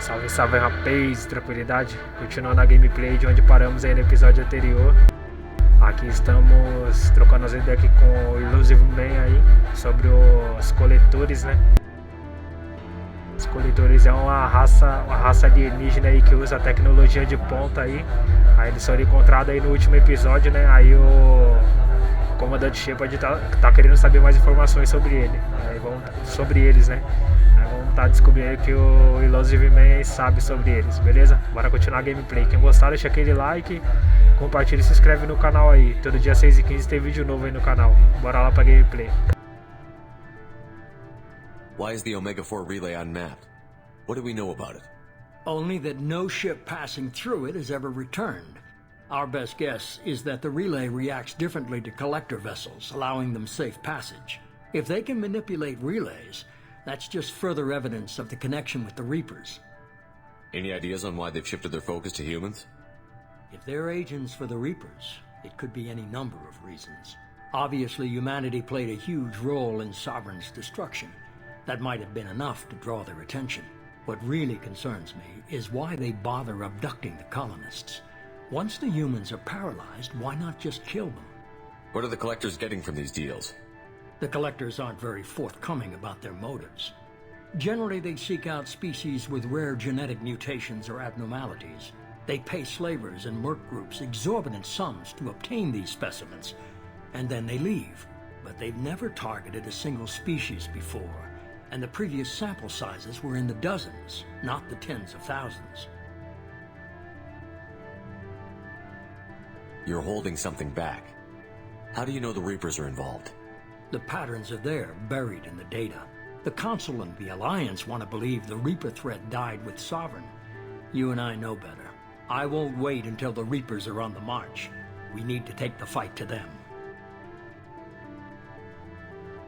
Salve, salve, rapaz, tranquilidade. Continuando a gameplay de onde paramos aí no episódio anterior. Aqui estamos trocando as ideias aqui com o Illusive Man aí sobre os coletores, né? Os coletores é uma raça alienígena aí que usa a tecnologia de ponta aí. Aí eles foram encontrados aí no último episódio, né? Aí o comandante Shepard tá querendo saber mais informações sobre ele. Aí sobre eles, né? Aí vamos estar descobrindo que o Illusive Man sabe sobre eles, beleza? Bora continuar a gameplay. Quem gostar, deixa aquele like, compartilha e se inscreve no canal aí. Todo dia 6h15 tem vídeo novo aí no canal. Bora lá pra gameplay. Why is the Omega-4 relay unmapped? What do we know about it? Only that no ship passing through it has ever returned. Our best guess is that the relay reacts differently to collector vessels, allowing them safe passage. If they can manipulate relays, that's just further evidence of the connection with the Reapers. Any ideas on why they've shifted their focus to humans? If they're agents for the Reapers, it could be any number of reasons. Obviously, humanity played a huge role in Sovereign's destruction. That might have been enough to draw their attention. What really concerns me is why they bother abducting the colonists. Once the humans are paralyzed, why not just kill them? What are the collectors getting from these deals? The collectors aren't very forthcoming about their motives. Generally, they seek out species with rare genetic mutations or abnormalities. They pay slavers and merc groups exorbitant sums to obtain these specimens, and then they leave. But they've never targeted a single species before, and the previous sample sizes were in the dozens, not the tens of thousands. You're holding something back. How do you know the Reapers are involved? The patterns are there, buried in the data. The Council and the Alliance want to believe the Reaper threat died with Sovereign. You and I know better. I won't wait until the Reapers are on the march. We need to take the fight to them.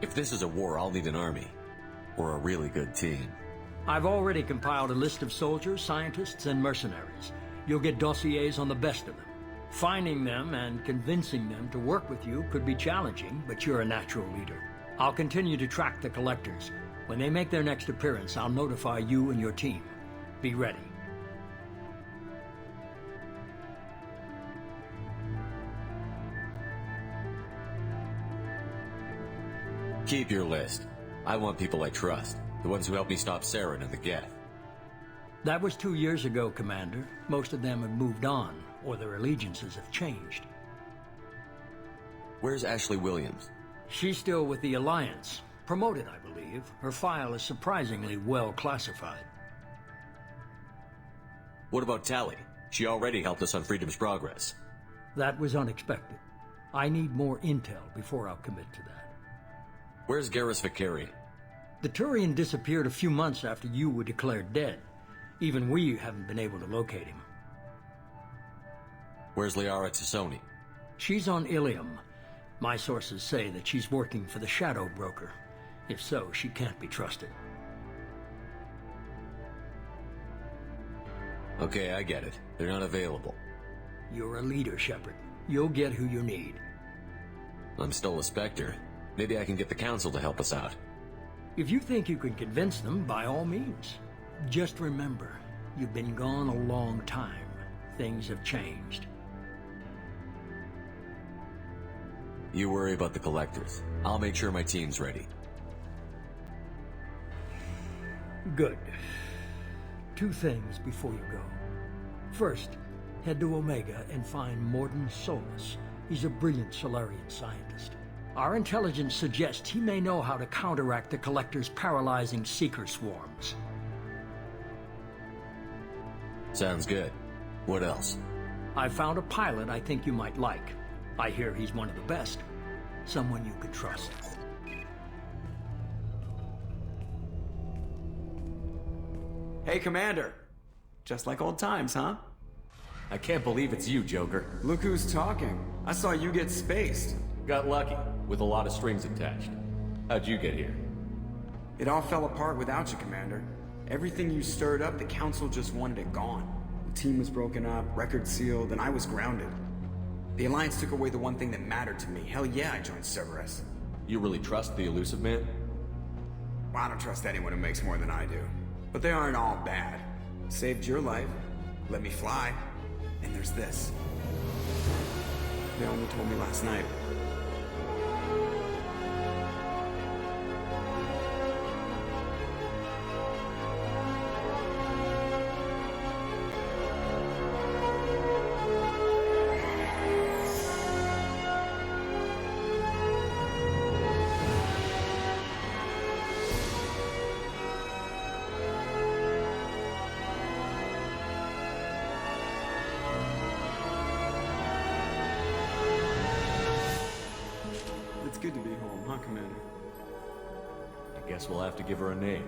If this is a war, I'll need an army. Or a really good team. I've already compiled a list of soldiers, scientists, and mercenaries. You'll get dossiers on the best of them. Finding them and convincing them to work with you could be challenging, but you're a natural leader. I'll continue to track the collectors. When they make their next appearance, I'll notify you and your team. Be ready. Keep your list. I want people I trust. The ones who helped me stop Saren and the Geth. That was 2 years ago, Commander. Most of them have moved on, or their allegiances have changed. Where's Ashley Williams? She's still with the Alliance. Promoted, I believe. Her file is surprisingly well classified. What about Tally? She already helped us on Freedom's Progress. That was unexpected. I need more intel before I'll commit to that. Where's Garrus Vicari? The Turian disappeared a few months after you were declared dead. Even we haven't been able to locate him. Where's Liara Tassoni? She's on Ilium. My sources say that she's working for the Shadow Broker. If so, she can't be trusted. Okay, I get it. They're not available. You're a leader, Shepard. You'll get who you need. I'm still a Spectre. Maybe I can get the Council to help us out. If you think you can convince them, by all means. Just remember, you've been gone a long time. Things have changed. You worry about the collectors. I'll make sure my team's ready. Good. 2 things before you go. First, head to Omega and find Mordin Solus. He's a brilliant Solarian scientist. Our intelligence suggests he may know how to counteract the Collector's paralyzing Seeker swarms. Sounds good. What else? I found a pilot I think you might like. I hear he's one of the best. Someone you could trust. Hey, Commander. Just like old times, huh? I can't believe it's you, Joker. Look who's talking. I saw you get spaced. Got lucky, with a lot of strings attached. How'd you get here? It all fell apart without you, Commander. Everything you stirred up, the Council just wanted it gone. The team was broken up, record sealed, and I was grounded. The Alliance took away the one thing that mattered to me. Hell yeah, I joined Cerberus. You really trust the Elusive Man? Well, I don't trust anyone who makes more than I do. But they aren't all bad. Saved your life, let me fly, and there's this. They only told me last night. It's good to be home, huh, Commander? I guess we'll have to give her a name.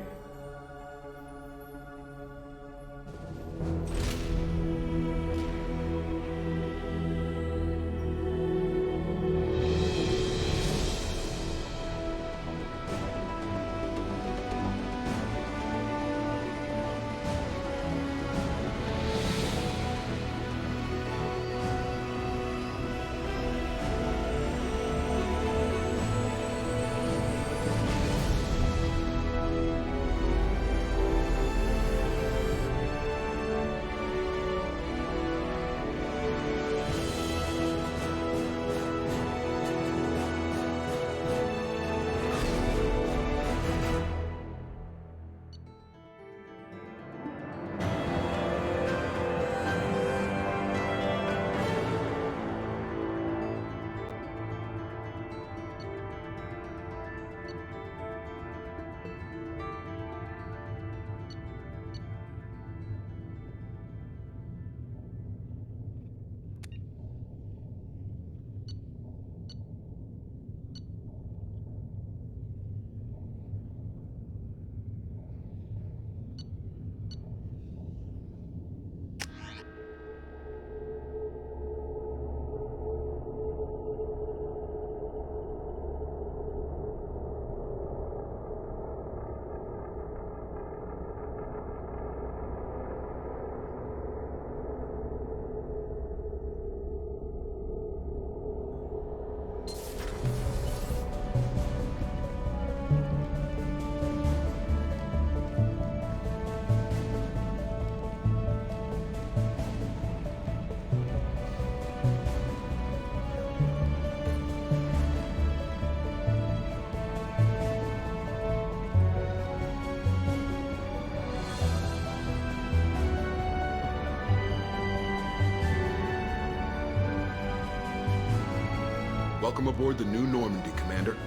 Welcome aboard the new Normandy, Commander.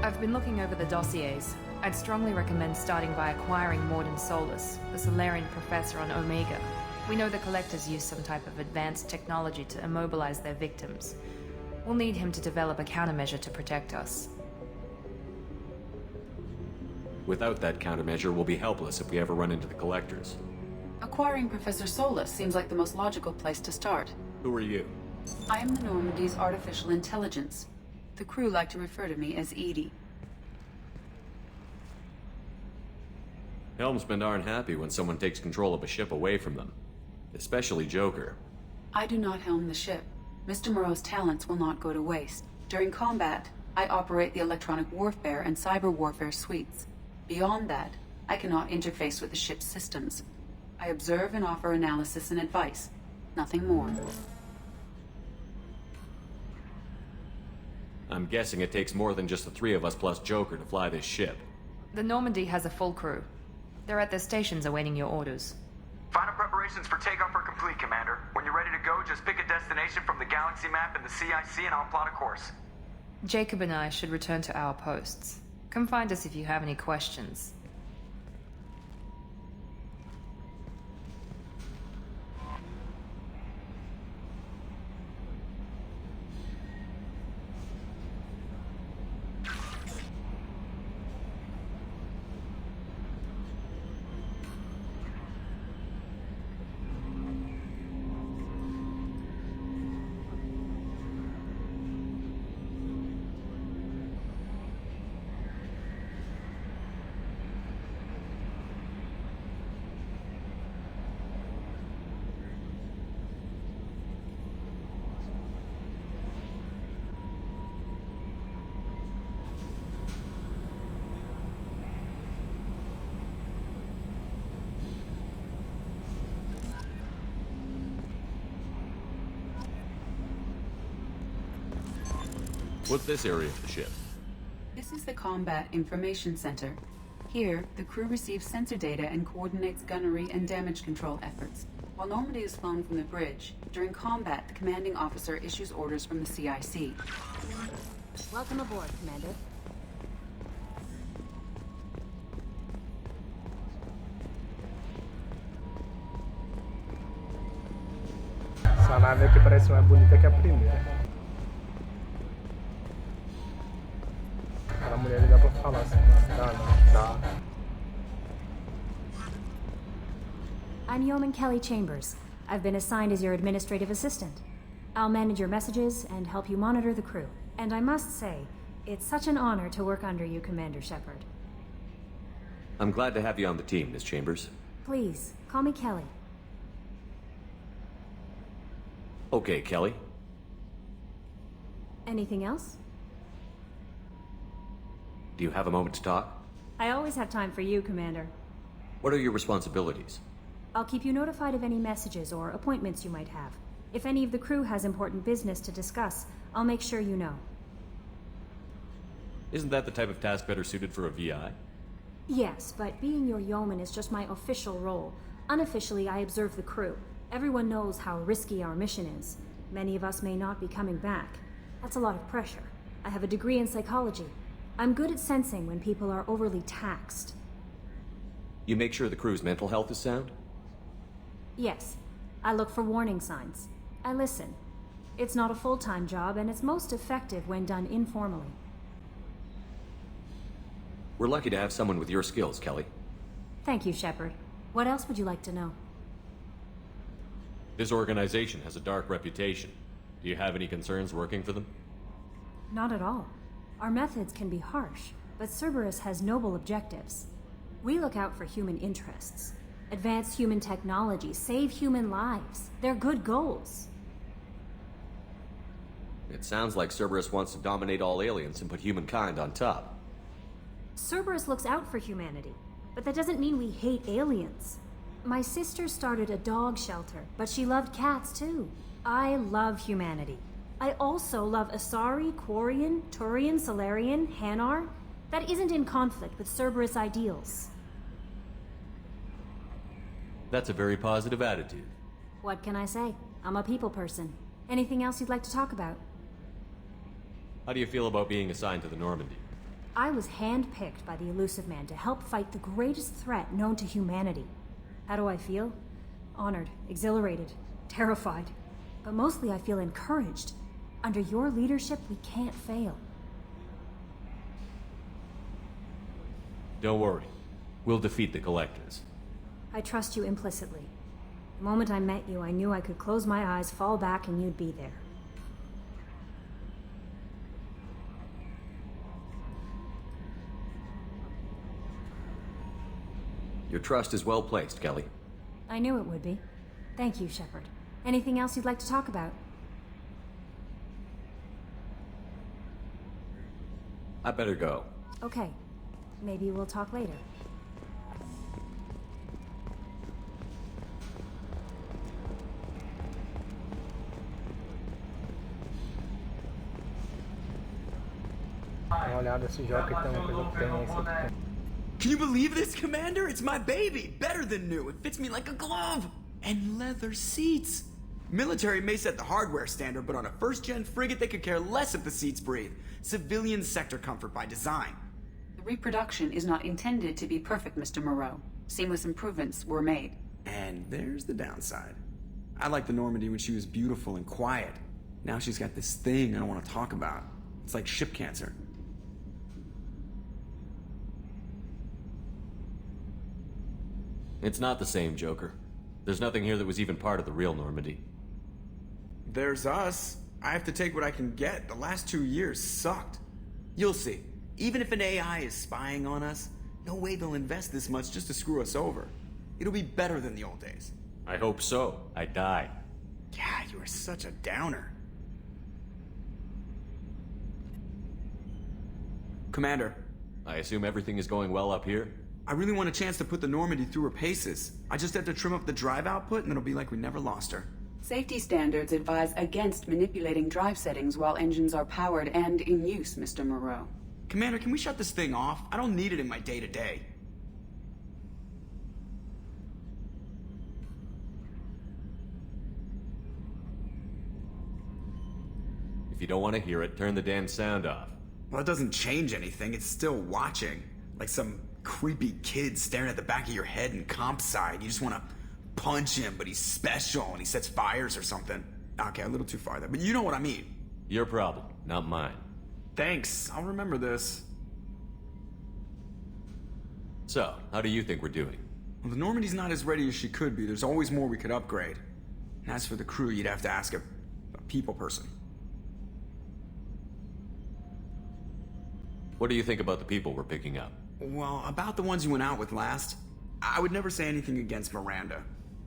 I've been looking over the dossiers. I'd strongly recommend starting by acquiring Morden Solus, the Solarian professor on Omega. We know the Collectors use some type of advanced technology to immobilize their victims. We'll need him to develop a countermeasure to protect us. Without that countermeasure, we'll be helpless if we ever run into the Collectors. Acquiring Professor Solus seems like the most logical place to start. Who are you? I am the Normandy's artificial intelligence. The crew like to refer to me as Edie. Helmsmen aren't happy when someone takes control of a ship away from them. Especially Joker. I do not helm the ship. Mr. Moreau's talents will not go to waste. During combat, I operate the electronic warfare and cyber warfare suites. Beyond that, I cannot interface with the ship's systems. I observe and offer analysis and advice. Nothing more. I'm guessing it takes more than just the three of us plus Joker to fly this ship. The Normandy has a full crew. They're at their stations awaiting your orders. Final preparations for takeoff are complete, Commander. When you're ready to go, just pick a destination from the galaxy map and the CIC and I'll plot a course. Jacob and I should return to our posts. Come find us if you have any questions. What's this area of the ship? This is the Combat Information Center. Here, the crew receives sensor data and coordinates gunnery and damage control efforts. While Normandy is flown from the bridge, during combat, the commanding officer issues orders from the CIC. Welcome aboard, Commander. Essa nave aqui parece mais bonita que a primeira. Aquela mulher ali dá pra falar assim. Dá não, dá. I'm Yeoman Kelly Chambers. I've been assigned as your administrative assistant. I'll manage your messages and help you monitor the crew. And I must say, it's such an honor to work under you, Commander Shepard. I'm glad to have you on the team, Miss Chambers. Please, call me Kelly. Okay, Kelly. Anything else? Do you have a moment to talk? I always have time for you, Commander. What are your responsibilities? I'll keep you notified of any messages or appointments you might have. If any of the crew has important business to discuss, I'll make sure you know. Isn't that the type of task better suited for a VI? Yes, but being your yeoman is just my official role. Unofficially, I observe the crew. Everyone knows how risky our mission is. Many of us may not be coming back. That's a lot of pressure. I have a degree in psychology. I'm good at sensing when people are overly taxed. You make sure the crew's mental health is sound? Yes. I look for warning signs. I listen. It's not a full-time job, and it's most effective when done informally. We're lucky to have someone with your skills, Kelly. Thank you, Shepard. What else would you like to know? This organization has a dark reputation. Do you have any concerns working for them? Not at all. Our methods can be harsh, but Cerberus has noble objectives. We look out for human interests. Advance human technology, save human lives. They're good goals. It sounds like Cerberus wants to dominate all aliens and put humankind on top. Cerberus looks out for humanity, but that doesn't mean we hate aliens. My sister started a dog shelter, but she loved cats too. I love humanity. I also love Asari, Quarian, Turian, Solarian, Hanar. That isn't in conflict with Cerberus ideals. That's a very positive attitude. What can I say? I'm a people person. Anything else you'd like to talk about? How do you feel about being assigned to the Normandy? I was handpicked by the Elusive Man to help fight the greatest threat known to humanity. How do I feel? Honored, exhilarated, terrified. But mostly I feel encouraged. Under your leadership, we can't fail. Don't worry. We'll defeat the Collectors. I trust you implicitly. The moment I met you, I knew I could close my eyes, fall back, and you'd be there. Your trust is well placed, Kelly. I knew it would be. Thank you, Shepard. Anything else you'd like to talk about? I better go. Okay. Maybe we'll talk later. Dá uma olhada nesse jogo que tem uma coisa que tem esse aqui. Can you believe this, Commander? It's my baby! Better than new. It fits me like a glove! And leather seats! Military may set the hardware standard, but on a first-gen frigate they could care less if the seats breathe. Civilian sector comfort by design. The reproduction is not intended to be perfect, Mr. Moreau. Seamless improvements were made. And there's the downside. I liked the Normandy when she was beautiful and quiet. Now she's got this thing I don't want to talk about. It's like ship cancer. It's not the same, Joker. There's nothing here that was even part of the real Normandy. There's us. I have to take what I can get. The last 2 years sucked. You'll see. Even if an AI is spying on us, no way they'll invest this much just to screw us over. It'll be better than the old days. I hope so. I died. Yeah, you are such a downer. Commander. I assume everything is going well up here? I really want a chance to put the Normandy through her paces. I just have to trim up the drive output and it'll be like we never lost her. Safety standards advise against manipulating drive settings while engines are powered and in use, Mr. Moreau. Commander, can we shut this thing off? I don't need it in my day-to-day. If you don't want to hear it, turn the damn sound off. Well, it doesn't change anything. It's still watching. Like some creepy kid staring at the back of your head in comp side. You just want to punch him, but he's special and he sets fires or something. Okay, a little too far there, but you know what I mean. Your problem, not mine. Thanks, I'll remember this. So, how do you think we're doing? Well, the Normandy's not as ready as she could be. There's always more we could upgrade. And as for the crew, you'd have to ask a people person. What do you think about the people we're picking up? Well, about the ones you went out with last, I would never say anything against Miranda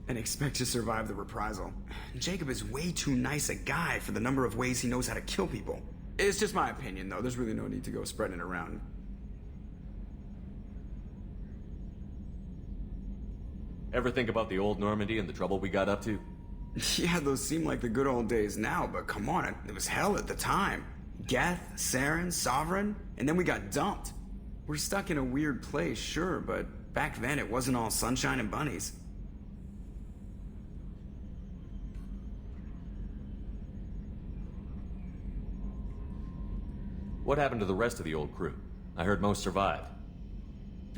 and expect to survive the reprisal. Jacob is way too nice a guy for the number of ways he knows how to kill people. It's just my opinion, though. There's really no need to go spreading it around. Ever think about the old Normandy and the trouble we got up to? Yeah, those seem like the good old days now, but come on, it was hell at the time. Geth, Saren, Sovereign, and then we got dumped. We're stuck in a weird place, sure, but back then it wasn't all sunshine and bunnies. What happened to the rest of the old crew? I heard most survived.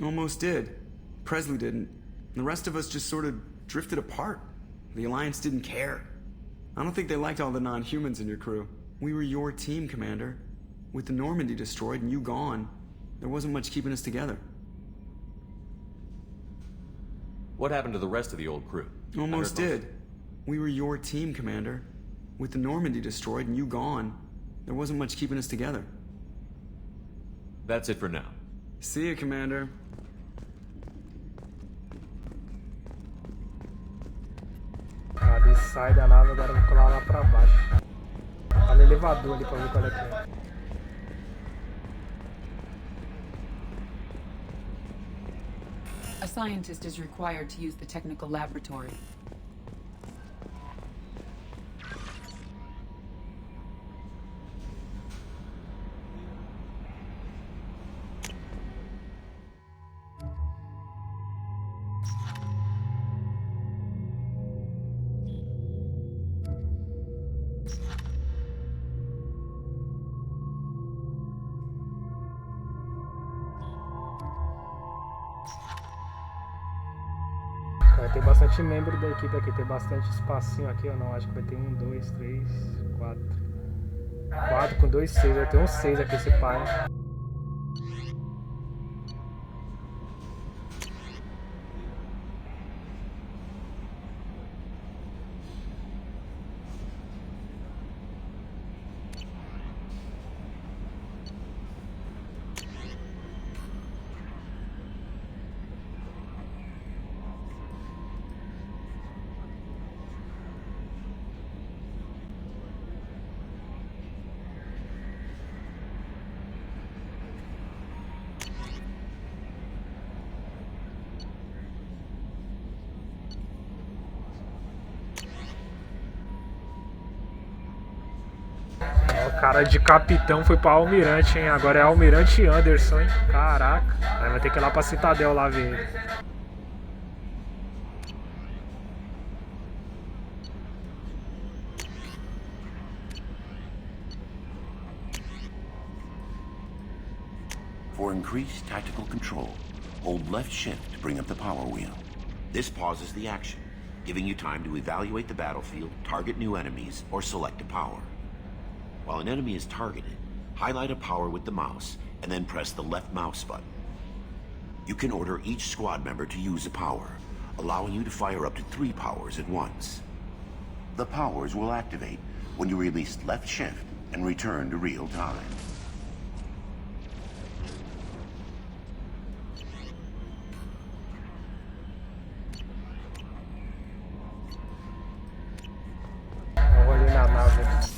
Almost did. Presley didn't. The rest of us just sort of drifted apart. The Alliance didn't care. I don't think they liked all the non-humans in your crew. We were your team, Commander. With the Normandy destroyed and you gone, there wasn't much keeping us together. What happened to the rest of the old crew? Almost did. We were your team, Commander. With the Normandy destroyed and you gone, there wasn't much keeping us together. That's it for now. See you, Commander. Ali sai da nave, agora eu vou colar lá pra baixo. Tá no elevador ali pra ver qual é que é. A scientist is required to use the technical laboratory. Vai ter bastante membro da equipe aqui, tem bastante espacinho aqui, ou não? Acho que vai ter 1, 2, 3, 4. 4 com 2, 6, vai ter uns 6 aqui esse pai. O cara de capitão foi pra almirante, hein? Agora é almirante Anderson, hein? Caraca. Aí vai ter que ir lá pra Citadel lá ver ele. For increased tactical control, hold left shift to bring up the power wheel. This pauses the action, giving you time to evaluate the battlefield, target new enemies, or select a power. While an enemy is targeted, highlight a power with the mouse, and then press the left mouse button. You can order each squad member to use a power, allowing you to fire up to 3 powers at once. The powers will activate when you release left shift and return to real time. Olha na nave.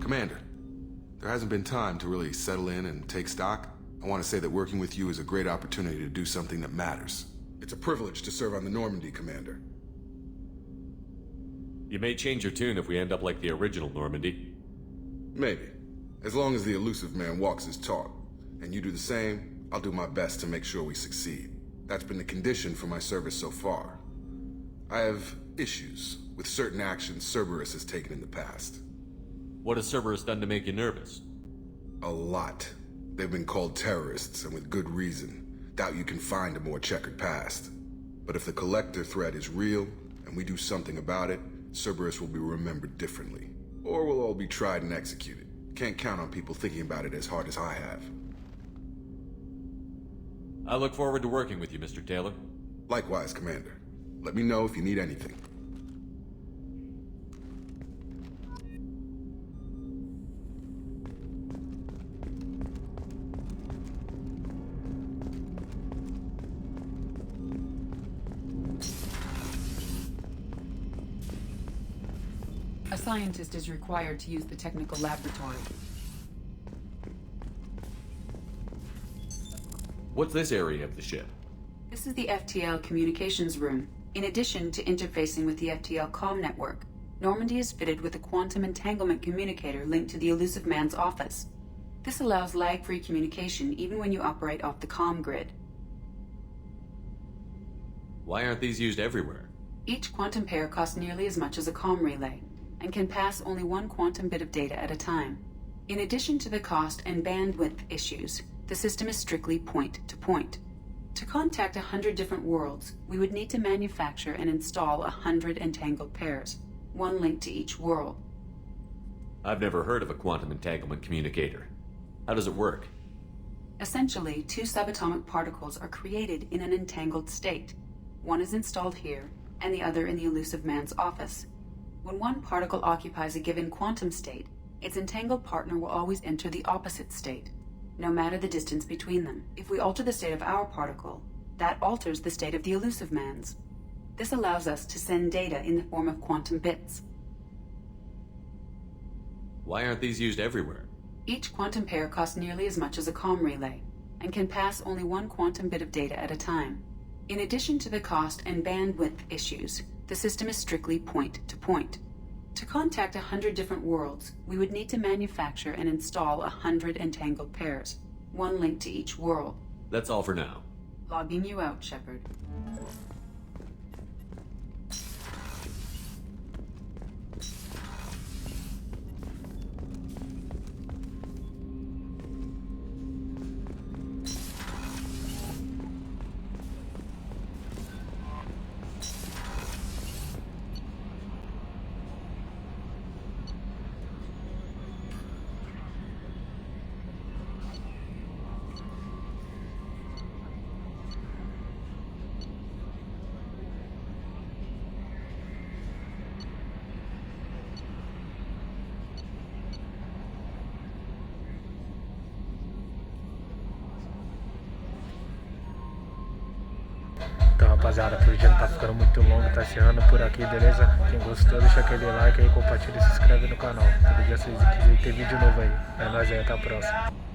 Commander, there hasn't been time to really settle in and take stock. I want to say that working with you is a great opportunity to do something that matters. It's a privilege to serve on the Normandy, Commander. You may change your tune if we end up like the original Normandy. Maybe. As long as the elusive man walks his talk, and you do the same, I'll do my best to make sure we succeed. That's been the condition for my service so far. I have issues with certain actions Cerberus has taken in the past. What has Cerberus done to make you nervous? A lot. They've been called terrorists, and with good reason. Doubt you can find a more checkered past. But if the Collector threat is real, and we do something about it, Cerberus will be remembered differently. Or we'll all be tried and executed. Can't count on people thinking about it as hard as I have. I look forward to working with you, Mr. Taylor. Likewise, Commander. Let me know if you need anything. A scientist is required to use the technical laboratory. What's this area of the ship? This is the FTL communications room. In addition to interfacing with the FTL comm network, Normandy is fitted with a quantum entanglement communicator linked to the elusive man's office. This allows lag-free communication even when you operate off the comm grid. Why aren't these used everywhere? Each quantum pair costs nearly as much as a comm relay, and can pass only one quantum bit of data at a time. In addition to the cost and bandwidth issues, the system is strictly point-to-point. To contact 100 different worlds, we would need to manufacture and install 100 entangled pairs, one linked to each world. I've never heard of a quantum entanglement communicator. How does it work? Essentially, two subatomic particles are created in an entangled state. One is installed here, and the other in the elusive man's office. When one particle occupies a given quantum state, its entangled partner will always enter the opposite state, no matter the distance between them. If we alter the state of our particle, that alters the state of the elusive man's. This allows us to send data in the form of quantum bits. Why aren't these used everywhere? Each quantum pair costs nearly as much as a comm relay, and can pass only one quantum bit of data at a time. In addition to the cost and bandwidth issues, the system is strictly point-to-point. To contact 100 different worlds, we would need to manufacture and install 100 entangled pairs, one linked to each world. That's all for now. Logging you out, Shepard. Então, rapaziada, o vídeo tá ficando muito longo, tá encerrando por aqui, beleza? Quem gostou, deixa aquele like aí, compartilha e se inscreve no canal. Todo dia vocês quiserem ter vídeo novo aí. É nóis aí, até a próxima.